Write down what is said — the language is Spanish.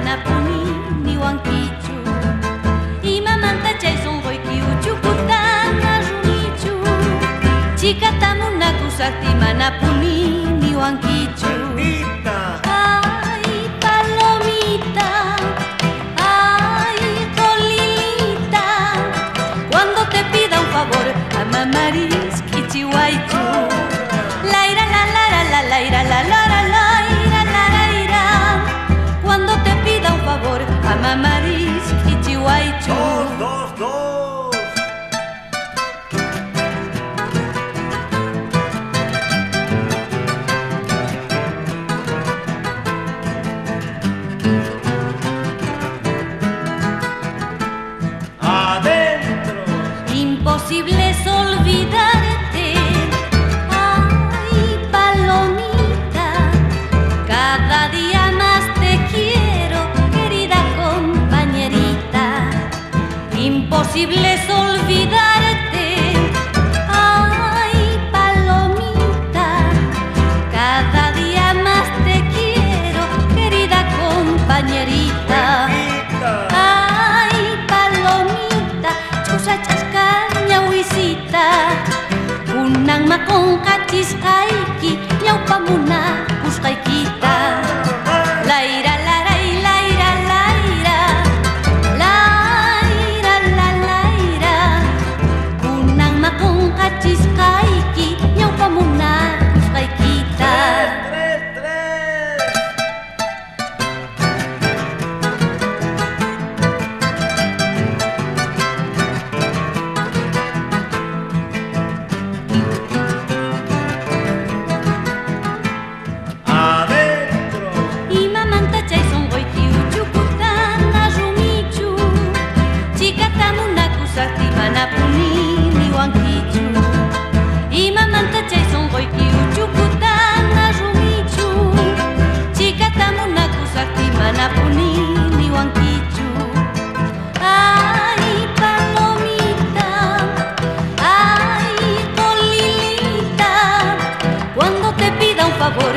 manapuni ni wankichu imamanta chayson qoykiuchu kutana rumichu chikatamunakusaqti manapuni ni wankichu. Ay, palomita, ay, colilita, cuando te pida un favor, ama marisquichihuaychu. Laira la la la la laira la la la laira la laira, cuando te pida un favor, ama marisquichihuaychu. Dos, dos, dos. Imposible es olvidarte, ay, palomita, cada día más te quiero, querida compañerita. Imposible es olvidarte, ay, palomita, cada día más te quiero, querida compañerita. Ay, palomita, chusa chascaña huisita, kunanma con cachisqayki, ñawpamuna kusqaykita. Laira laray, laira laira, laira la laira, kunanma con cachisqayki, ñawpamuna kusqaykita. Manapuni ni wankichu imamanta chayson qoykiuchu kutana rumichu chikatamunakusaqti manapuni ni wankichu. Ay, palomita, ay, colilita, cuando te pida un favor